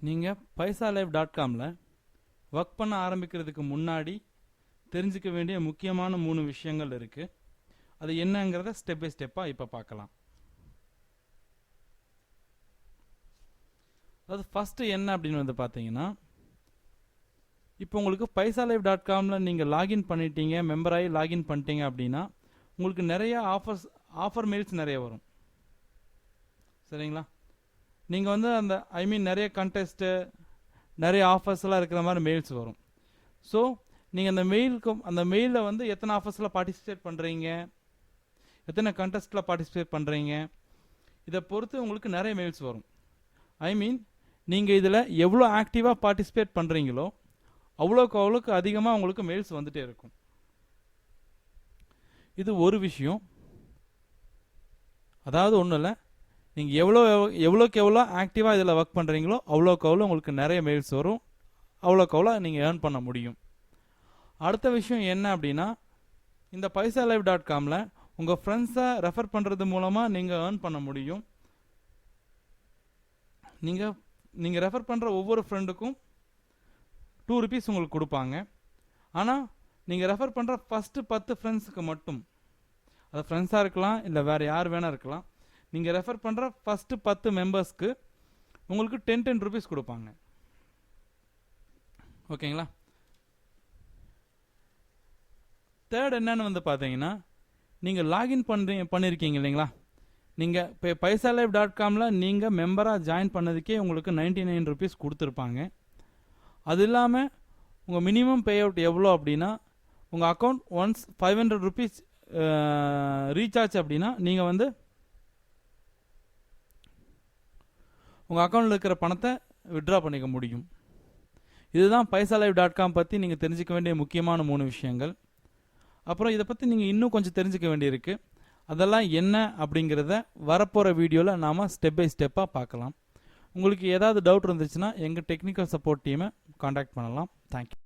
நீங்கள் paisalive.comல ஒர்க் பண்ண ஆரம்பிக்கிறதுக்கு முன்னாடி தெரிஞ்சுக்க வேண்டிய முக்கியமான 3 விஷயங்கள் இருக்கு. அது என்னங்கிறத ஸ்டெப் பை ஸ்டெப்பா இப்போ பார்க்கலாம். அது ஃபர்ஸ்ட் என்ன அப்படின்னு வந்து பார்த்தீங்கன்னா, இப்போ உங்களுக்கு paisalive.comல நீங்கள் லாகின் பண்ணிட்டீங்க, மெம்பர் ஆகி லாகின் பண்ணிட்டீங்க அப்படின்னா உங்களுக்கு நிறைய ஆஃபர் மெயில்ஸ் நிறைய வரும். சரிங்களா? நீங்கள் வந்து அந்த நிறைய கண்டெஸ்ட்டு நிறைய ஆஃபர்ஸ்லாம் இருக்கிற மாதிரி மெயில்ஸ் வரும். ஸோ நீங்கள் அந்த மெயிலில் வந்து எத்தனை ஆஃபர்ஸில் பார்ட்டிசிபேட் பண்ணுறீங்க, எத்தனை கண்டெஸ்ட்டில் பார்ட்டிசிபேட் பண்ணுறீங்க, இதை பொறுத்து உங்களுக்கு நிறைய மெயில்ஸ் வரும். நீங்கள் இதில் எவ்வளோ ஆக்டிவாக பார்ட்டிசிபேட் பண்ணுறீங்களோ அவ்வளோக்கு அதிகமாக உங்களுக்கு மெயில்ஸ் வந்துகிட்டே இருக்கும். இது ஒரு விஷயம். அதாவது ஒன்றும் இல்லை, நீங்கள் எவ்வளோக்கு எவ்வளோ ஆக்டிவாக இதில் ஒர்க் பண்ணுறீங்களோ அவ்வளோக்கு அவ்வளோ உங்களுக்கு நிறைய மெயில்ஸ் வரும், அவ்வளோக்கு அவ்வளோ நீங்கள் ஏர்ன் பண்ண முடியும். அடுத்த விஷயம் என்ன அப்படின்னா, இந்த paisalive.comல உங்கள் ஃப்ரெண்ட்ஸை ரெஃபர் பண்ணுறது மூலமாக நீங்கள் ஏர்ன் பண்ண முடியும். நீங்கள் ரெஃபர் பண்ணுற ஒவ்வொரு ஃப்ரெண்டுக்கும் 2 rupees உங்களுக்கு கொடுப்பாங்க. ஆனால் நீங்கள் ரெஃபர் பண்ணுற ஃபஸ்ட்டு 10 ஃப்ரெண்ட்ஸுக்கு மட்டும், அது ஃப்ரெண்ட்ஸாக இருக்கலாம் இல்லை வேறு யார் வேணால் இருக்கலாம், நீங்கள் ரெஃபர் பண்ணுற ஃபஸ்ட்டு 10 மெம்பர்ஸ்க்கு உங்களுக்கு 10 rupees கொடுப்பாங்க. ஓகேங்களா? தேர்ட் என்னன்னு வந்து பார்த்தீங்கன்னா, நீங்கள் லாகின் பண்ணியிருக்கீங்க இல்லைங்களா, நீங்கள் இப்போ paisalive.comல நீங்கள் மெம்பராக ஜாயின் பண்ணதுக்கே உங்களுக்கு 99 rupees கொடுத்துருப்பாங்க. அது இல்லாமல் உங்கள் மினிமம் பே அவுட் எவ்வளோ அப்படின்னா, உங்கள் அக்கௌண்ட் ஒன்ஸ் 500 rupees ரீசார்ஜ் அப்படின்னா நீங்கள் வந்து உங்கள் அக்கௌண்ட்டில் இருக்கிற பணத்தை வித்ட்ரா பண்ணிக்க முடியும். இதுதான் paisalive.com பற்றி நீங்கள் தெரிஞ்சிக்க வேண்டிய முக்கியமான 3 விஷயங்கள். அப்புறம் இதை பற்றி நீங்கள் இன்னும் கொஞ்சம் தெரிஞ்சிக்க வேண்டியிருக்கு. அதெல்லாம் என்ன அப்படிங்கிறத வரப்போகிற வீடியோவில் நாம் ஸ்டெப் பை ஸ்டெப்பாக பார்க்கலாம். உங்களுக்கு ஏதாவது டவுட் இருந்துச்சுன்னா எங்கள் டெக்னிக்கல் சப்போர்ட் டீமை காண்டாக்ட் பண்ணலாம். தேங்க்யூ.